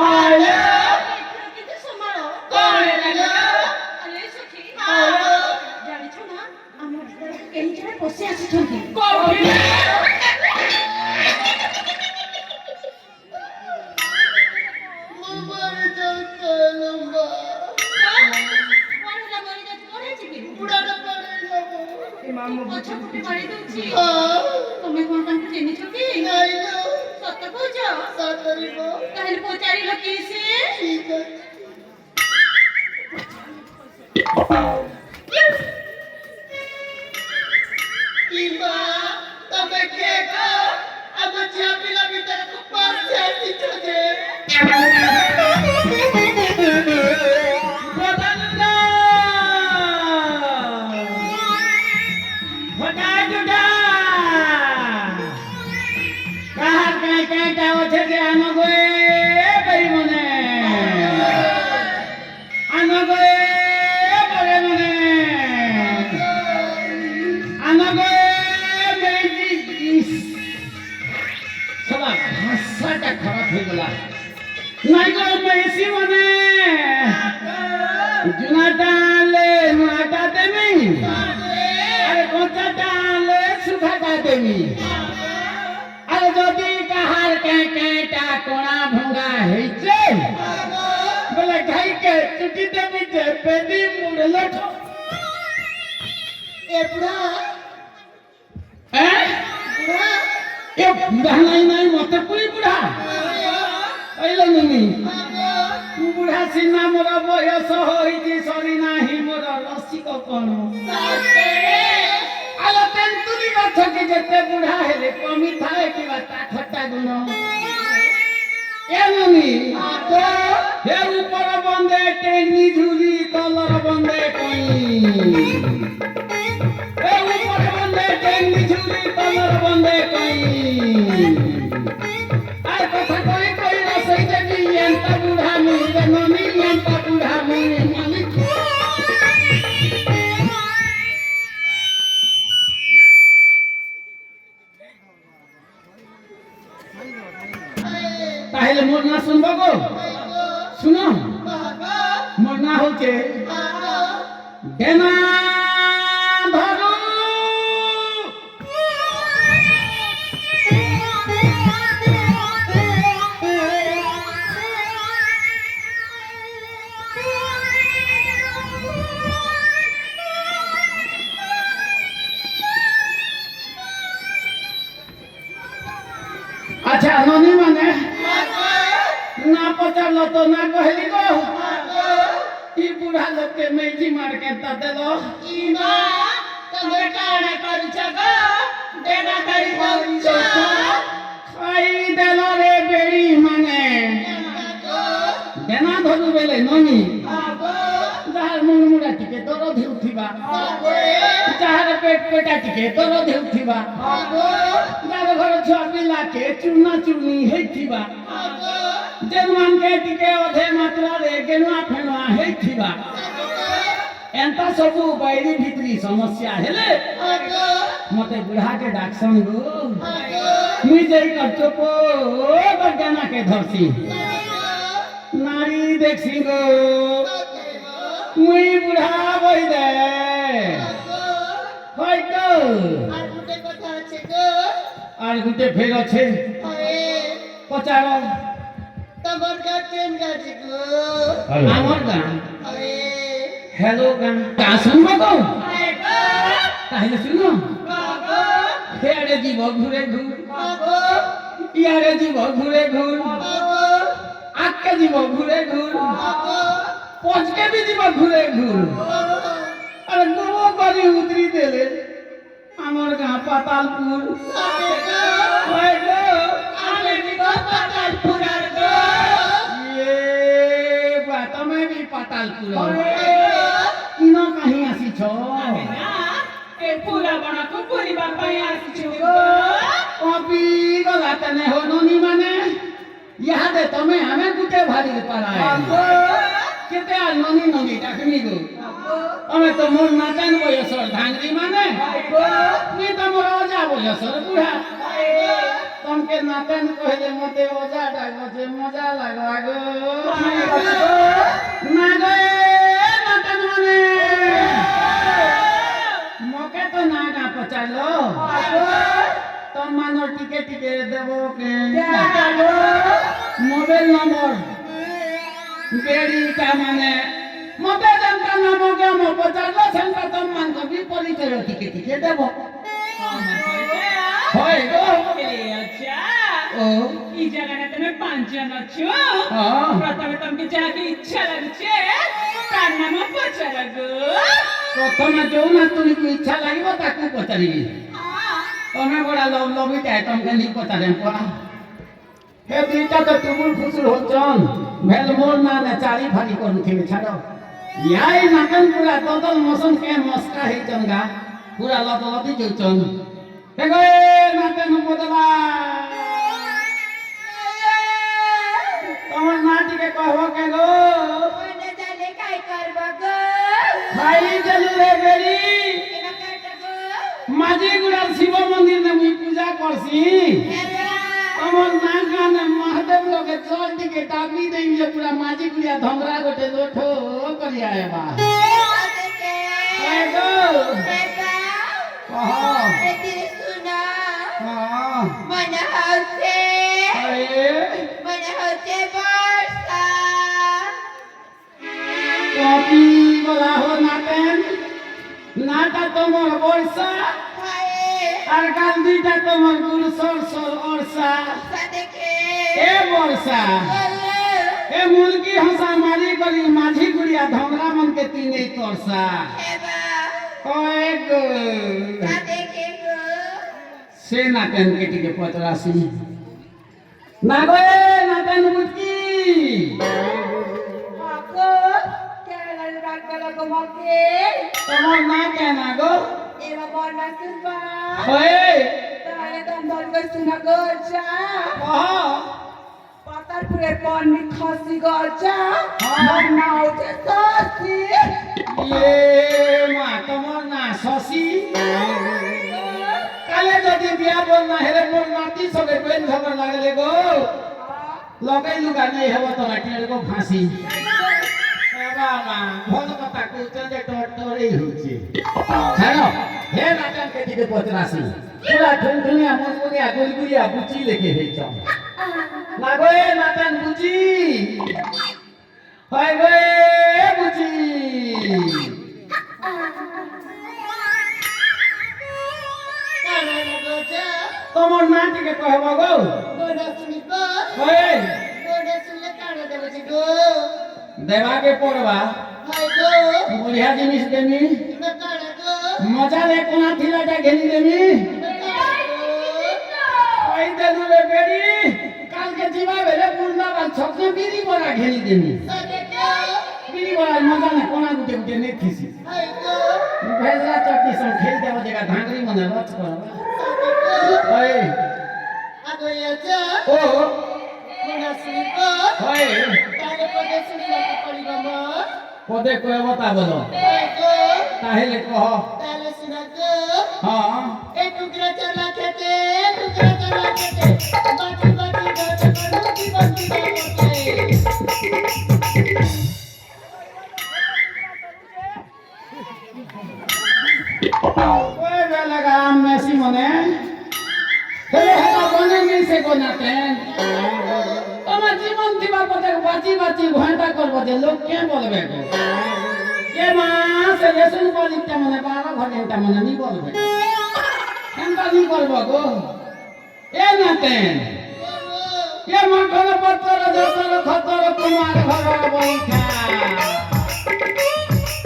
आया किती समारो कौन लगा अरे सखी आया ଜାଣିଛ ନା ଆମ ଭିତରେ କେହି ଜଣେ ପଶି ଆସିଛନ୍ତି कौन मर जाता लंबा କଣ ମରି ଯାଉଛି କଣ ହେଇଛି କି बुढ़ा ना पड़ेगा ପଛ ଫୁଟି ମାରି ଦଉଛି हाँ ତମେ କଣ ତାଙ୍କୁ ଚିହ୍ନିଛ କି नहीं लो ସତ କହୁଛ सातरी को ତାହେଲେ ପଚାରିଲ କି ସିଏ ठीक है इमा तब क्या का अब चाबी लगी तेरे को पास से आती तुझे बदलना हटा जुटा कहाँ कहीं जाओ छे के आनो गोए बड़ी मने आनो गोए बड़े मने आनो गोए मेरी सदा भाषाटा खराब हो गला नहीं गो मेसी मने जुनाटा ले नुआटा देमी अरे कोचाटा ले सुखाटा देमी अरे जदि कहार केटा कोणा भंगा हेचे बोले खाई के चुटी देमी जे पेदी मुड़लठ ए बुढ़ा बुढ़ा ए बुढ़ा नहीं मते पुरी बुढ़ा आइलो ननी बुढ़ा सिना मोर बयस होइ지 सरी नाही मोर रसिक कोन आलो तेंतुली गछ के जते बुढ़ा हेले कमी थाए कि ता खट्टा गुण ए ननी तो हे ऊपर बंदे टेनी झुली तलर बंदे कई ए ऊपर बंदे टेनी झुली तलर बंदे कई आय कथा कोई रसई देवी एंता बुढ़ा मुई ननी एंता बुढ़ा मुई मालिक তাহলে মোর না শুনবো গো শুনো মোর না হচ্ছে ডেনা ধরু আচ্ছা ননি মানে ना पचारलो तो ना कहली गो ई बुढ़ा लोग के मेजी मार के देलो इमा तमे काणे करूछ गो देना करी दउछ खाई देलो रे बेड़ी माने देना धरु बेले ननी जाहर मुंडमुडा टिके तोरो देउथिबा जाहर पेटा टिके तोरो देउथिबा जार घर छुआ पिला के चूना चूनी हेथिबा जेनुआन के टिके अधे मात्रा रे गेनुआ फेनुआ हेथिबा एंता सब बैरी भीतरी समस्या हेले मते बुढ़ा के डाक्सन गो मुई जई कर चोपो बगाना के धरसी नारी देखसी गो मुई बुढ़ा बई दे होय गो আর গুটে ফের আছে পচারো তোমার গা কেন গাজি গো আমার গান হ্যালো গান কা শুনবো গো তাহলে শুনো হেয়ারে জীব ঘুরে ঘুর ইয়ারে জীব ঘুরে ঘুর আজকে জীব ঘুরে ঘুর পচকে বি জীব ঘুরে ঘুর আরে গোব করি উতরি দেলে আমার গা পাতালপুর হয় গো আমি গো পাতালপুর আর গো বা তুমি বি পাতালপুর কিনো কাহি আসিছ ए पूरा बना को पूरी बापा आसी गो कॉपी गला तने हो नोनी माने यहाँ दे तमे हमें गुटे भारी पराए केते आ नोनी नोनी टाकनी गो तमे तो मोर नाचन बयसर धांगरी माने मी तो मोर अजा बयसर बुढ़ा ତମକେ ନାତନ କହିଲେ ମତେ ଅଜା ଡାକଛେ ମଜା ଲାଗବା ଗো ନା ଗେ ନାତନ ମାନେ ମକେ ତ ନା ଗାଁ ପଚାରିଲ ତମ ମାନ ଟିକେ ଟିକେ ଦେବ କେ মোবাইল নম্বর বেড়িটা মানে মতে জানতা নাম কে মো পচারলো সেনটা তম মান কবি পরিচয় টিকে টিকে দেব হয় গো আচ্ছা ও এই জায়গাটা তুমি পাঁচজন আছো হ্যাঁ প্রথমে তোমাকে যাকে ইচ্ছা লাগছে তার নাম পচার গো প্রথমে যেও না তুমি ইচ্ছা লাগিব তাকে পচারিবি তুমি বড়া লবিটা তোমাকে নি পচারেন পড়া হে দুইটা তো টুকুর ফুসুর হচ্ছন ভেল মোর না না চারি ফারি করুথিবে ছাড়ো ইয়াই নাকান পুরা দদল মসন কে মস্কা হেইছন গা পুরা লদলদি যৌছন হে গো নাকান বদলা তোমার না টিকে কহব কে গো মনে জানে কাই করব গো খাই দেলু রে বেরি কেনা কাটা গো মাঝি গুড়ার শিব মন্দির নে মুই পূজা করছি আমার না গানে মহাদেব লোকে চল দিকে টাপি দেই যে পুরা মাঝি গুড়িয়া ধমরা গোটে লোঠো করি আয়বা আয় গো কহ মনে হচ্ছে আরে বর্ষা কপি বলা হো নাতেন নাটা তোমার বর্ষা আর গাল দুইটা তোমার গুরু সর সর অর্ষা এ বর্ষা এ মুরগি হসা মারি করি মাঝি গুড়িয়া ধমরা মনকে তিনে তরসা ওই গো সে নাতেন কেটিকে পতরাসি না গো নাতেন বুঝকি তোমার না কেন গো ওই পাতারপুরের পন্নি খসি গজা হ্যাঁ। না হচ্ছে সসি ইয়ে মা তোমার না শশী কালে যদি বিয়া বল না হেলে মোর নাতি সবে পেন খবর লাগলে গো লগাই লুগা নেই হব তোরা কে গো ফাঁসি বাবা ভাল কথা কইতে যে তোর তোরই হচ্ছে ছাড়ো হে নাটন কে দিকে পচরাসি পুরা ঠুনঠুনিয়া মনমনিয়া গুলগুলিয়া বুচি লেখে হইছ না গো এ নাটন বুচি হয় গো এ বুচি তোমার না টিকে কহব গো হয় দেবাকে পড়বা বঢ়িয়া জিনিস দেমি মজারে কোনা থিলাটা ঘেনি দেমি ওই দেলু রে বেড়ি কালকে ଯିବା বেলে বৃন্দাবন ছকনে বিড়ি বড়া ঘেনি দেমি বিড়ি বড়া মজা না কোনা গুটে গুটে নেখিছি ভেজরা চটনি সব খেল দেব জায়গা ধাঙ্গরি মনে রচ করবা ওই ও ওই পদে কইব তা বলো তাহলে কহ হ্যাঁ ওই বেলাগা মেসি মনে হেলে হেলা বনে নেই সে কোনাতেন তোমার জীবন দিবা পথে বাঁচি বাঁচি ঘন্টা করবো যে লোক কে বলবে গো কে মা সে রেশন কলিটা মনে 12 ঘন্টা মনে নি বলবে কেনটা নি করবো গো এ নাতেন এ মকল পত্র যতর খতর তোমার ঘর বৈঠা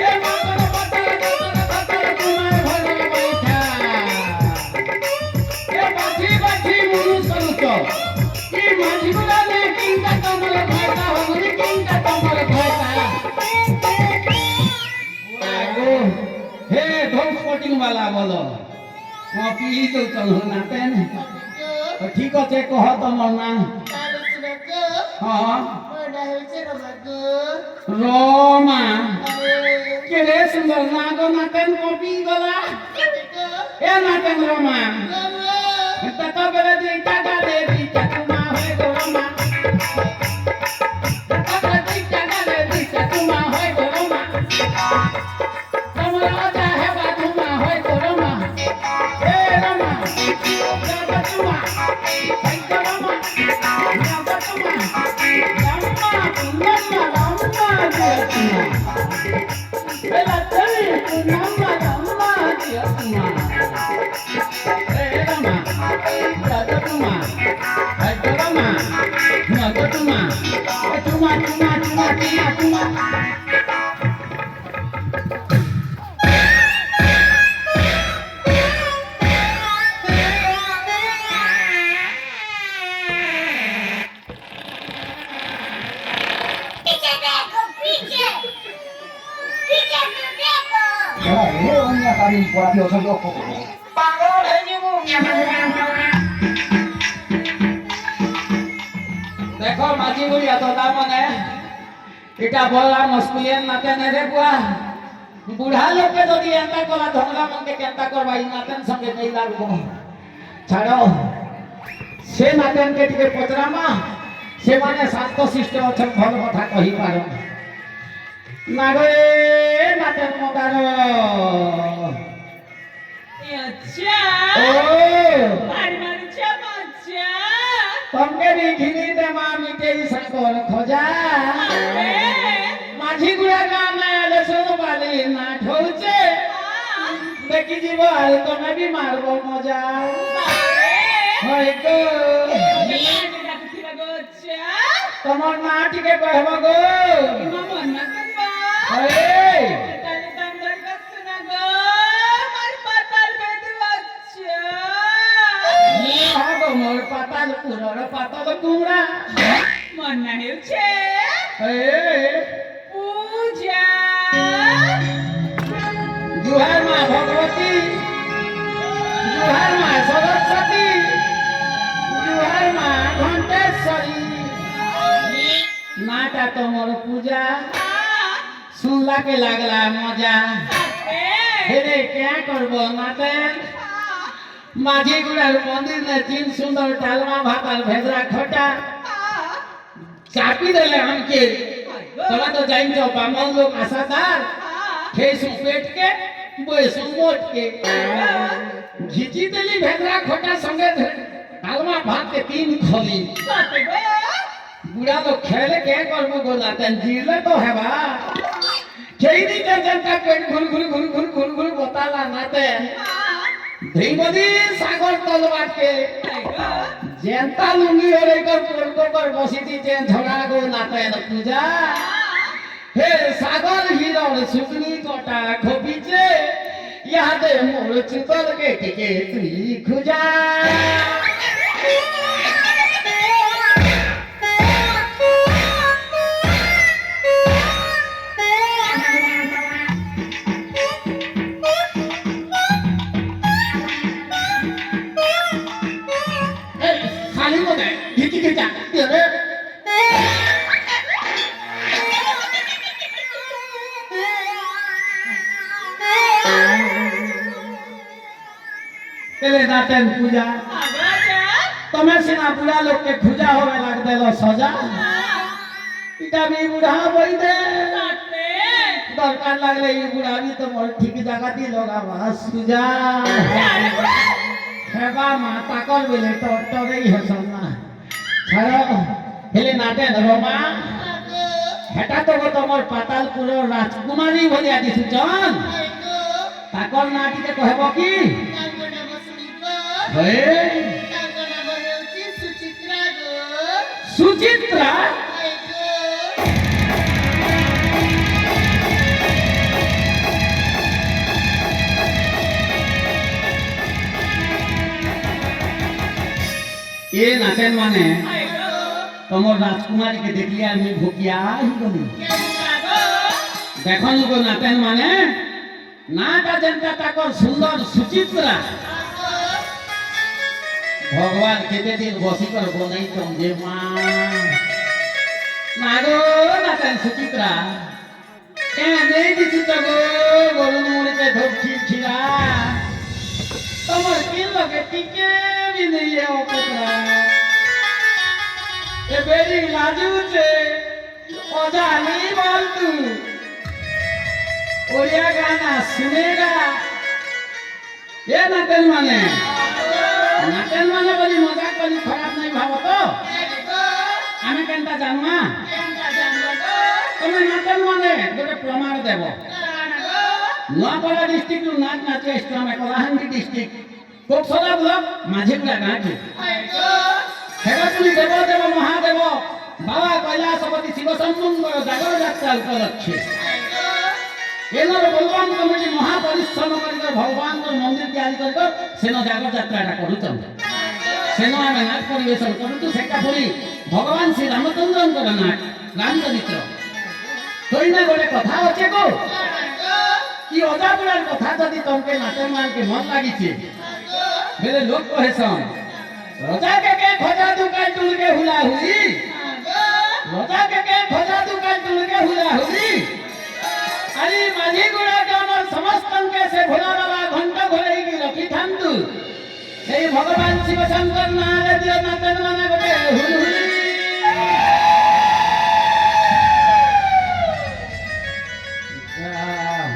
এ মকল পত্র যতর খতর তোমার ঘর বৈঠা এ বাছি বাছি মুনু সরুত কি মাঝি গুলা নে কিনটা তোমার ঘরটা হবনি কিনটা তোমার ঘরটা হে ধৌস পটিং वाला বলো কপি তো চল নাতেন ঠিক আছে কহ তোমার না হ্যাঁ রমা কেড়ে সুন্দর না গো নাতেন কপি গলা এ নাতেন রমা তা তো বেলে দিই টাকা দে পাগল হয়ে যাবো দেখো মাঝি গুড়িয়া তো তার মানে এটা বলা মুশকিল নাতে নেবে বুয়া বুড়া লোকে যদি এন্তা করা ধমলা মনকে কেন্তা করবা এই নাতেন সঙ্গে নেই লাগবো ছাড়ো সে নাতেনকে টিকে পচরামা ସେମାନେ ଶାନ୍ତ ଶିଷ୍ଟ ଅଛନ୍ତି ଭଲ କଥା କହିପାର ନାରେ ନାତେ ମଦାର अच्छा ଓ मारी मारी चमचा ତମକେ ବି ଘିନି ଦେମା ମିଟେଇ ସାଙ୍କର ଖଜା ମାଝି ଗୁଡ଼ା ଗାଁ ନାଁରେ ଶୁଣବାଲି ନା ଠଉଛେ ଦେଖି ଯିବ ଆଉ ତମେ ବି ମାରବ ମଜା ହଇ ଗୋ ତମର ନାଁ ଟିକେ କହିବ ଗୋ ହଇ ହବ ମୋର ପାତାଲ ପୁରର ପାତଲ କୁମଡ଼ା ଜୁହାର ମା ଭଗବତୀ ଜୁହାର ମା ସରସ୍ୱତୀ ଜୁହାର ମା ଘଣ୍ଟେଶ୍ୱରୀ ନାଟା ତମର ପୂଜା শুনলাকে লাগলা মজা হেরে কে করব নাতে মাঝি গুড়ার মন্দির নে তিন সুন্দর ডালমা ভাত আর ভেজরা খটা চাপি দেলে আমকে তোরা তো জানছ বামন লোক আশাদার খেয়েছু পেটকে বয়েছু মোটকে ঘিচি দেলি ভেজরা খটা সঙ্গে ডালমা ভাত के तीन खली बुढ़ा तो खेले क्या करबो गोलाते जीले तो है बा खेई जनता पेट घुर घुर घुर घुर घुर घुर बताला नाते धीमदी सागर तलवार के जनता लुंगी ओरे कर पोलको पर बसीती जेन झगड़ा गो नाते न पूजा हे सागर हीरो सुकनी कोटा खोपीचे याद मोर चितल के तुई खुजा नाटन पूजा तमें सिना बुढ़ा लोग के खुजा होवे लग देलो सजा इटा भी बुढ़ा बोई दे दरकार लगले ये बुढ़ा भी तो मोर ठीक जगह दी लोगा बस सुजा हेबा माता कर बोले तो गई है सोना छाड़ो हेले नाटन रोमा हेटा तो गो तमर पातालपुर राजकुमारी भलिया दिसु जन ताकर नाटी के कहबो की सुचित्रा ये नाटन माने तमर राजकुमारी के देख लिया मैं भूकिया ही गनी देखो को नाटन माने नाटा जनता ताकर सुंदर सुचित्रा भगवान केते दिन बसी कर बनाई तुम जे मां नागो नाटन सुचित्रा के नहीं दिसु तगो गोरु मोर के धोखी खिला तमर के लगे टिके भी नहीं है ओ पुत्रा ये बेरी लाजू से ओजा नहीं बोल तू ओरिया गाना सुनेगा ये नाटन माने बोली मजाक बोली खराब नहीं भाव तो हमें केंता जानवा तुम्हें नाटन माने দেব নোয়াপাড়া ডিস্ট্রিক্ট নাচ নাচে এসছো আমি কলাহান্ডি ডিস্ট্রিক্ট কোকসলা ব্লক মাঝিগুড়া গাঁটি হেরাতুলি দেব দেব মহাদেব বাবা কৈলাসপতি শিব সম্মঙ্গল জাগর যাত্রা উপলক্ষে এনার বলবান কমিটি মহাপরিশ্রম করি ভগবান মন্দির তৈরি করব সেন জাগর যাত্রাটা করুছন সেন আমি নাচ পরিবেশন করতু সেটা পুরি ভগবান শ্রী রামচন্দ্রঙ্কর নাচ রামচরিত্র তোই না গোটে কথা আছে গো কি অজাগুড়ার কথা যদি তোমাকে নাচের মানকে মন লাগিছে বেলে লোক কহেছন রজা কে খোঁজা দুকান তুলকে হুলা হুলি রজা কে খোঁজা দুকান তুলকে হুলা হুলি আরে মাঝি গুড়া গ্রামের সমস্তকে সে ভোলা বাবা ঘন্টা ঘোরাইকি রখি থান্তু সেই ভগবান শিব শঙ্কর নারে দিও নাচন মানে গোটে হুলহুলি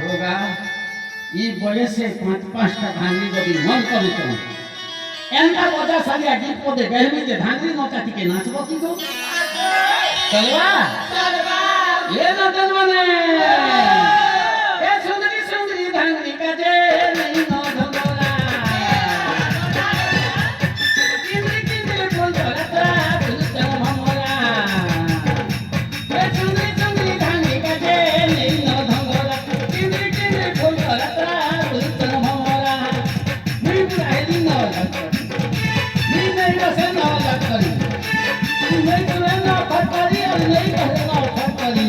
होगा ई बयसे 5-5टा धांगरी যদি মন করুছ এন্টা বজা সারিয়া গীত পদে বেহমি যে ধাংরি নচাটি কে নাচব কি গো চলবা এ নাচন মানে এ সুন্দরী সুন্দরী ধাংরি কাজে নেই নধগলা কিন্দ্রি কিন্দ্রি ফুল ধরাতা ফুলতন ভমরা এ সুন্দরী সুন্দরী ধাংরি কাজে নেই নধগলা কিন্দ্রি কিন্দ্রি ফুল ধরাতা ফুলতন ভমরা মুই বুড়াইলি নলাত মুই নেই বসে নলাত করি মুই তুলে না ফটকরি আর নেই বসে না ফটকরি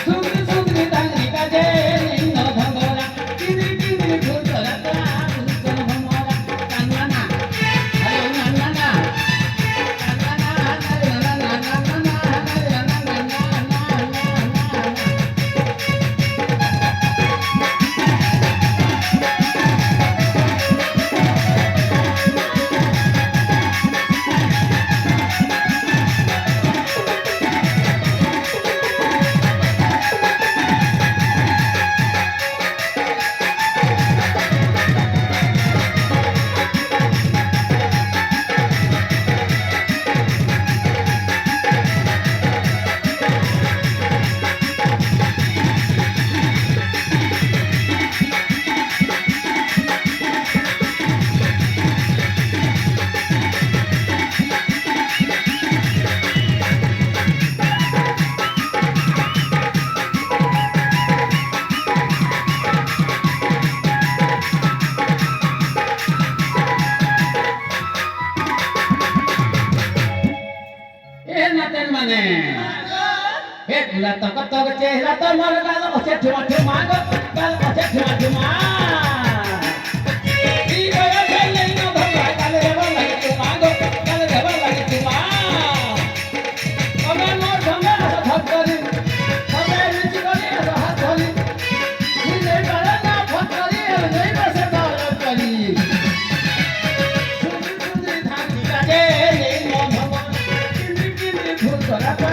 সুন্দরী সুন্দরী ধাংরি কাজে নেই নধগলা কিন্দ্রি কিন্দ্রি ফুল ধরাতা ফুলতন ভমরা কান্নানা আরে নান্নানা এ নাচন মানে হে গুলা তক তক চেহারা তোমার গাল আছে ঠুমা ঠুমা গো গাল আছে ঠুমা ঠুমা এই বয়সে নেই না ধরা গাল দেবা লাগে তোমা গো গাল দেবা লাগে তোমা আমার মোর সঙ্গে হাত করি সবে নিচে করে হাত ধরি তুই নেই পারে না হাত করি আর নেই বসে দাঁড় করি সুন্দর সুন্দর ধান কাজে নেই মন ভগবান কিন্দ্রি কিন্দ্রি ফুল ধরা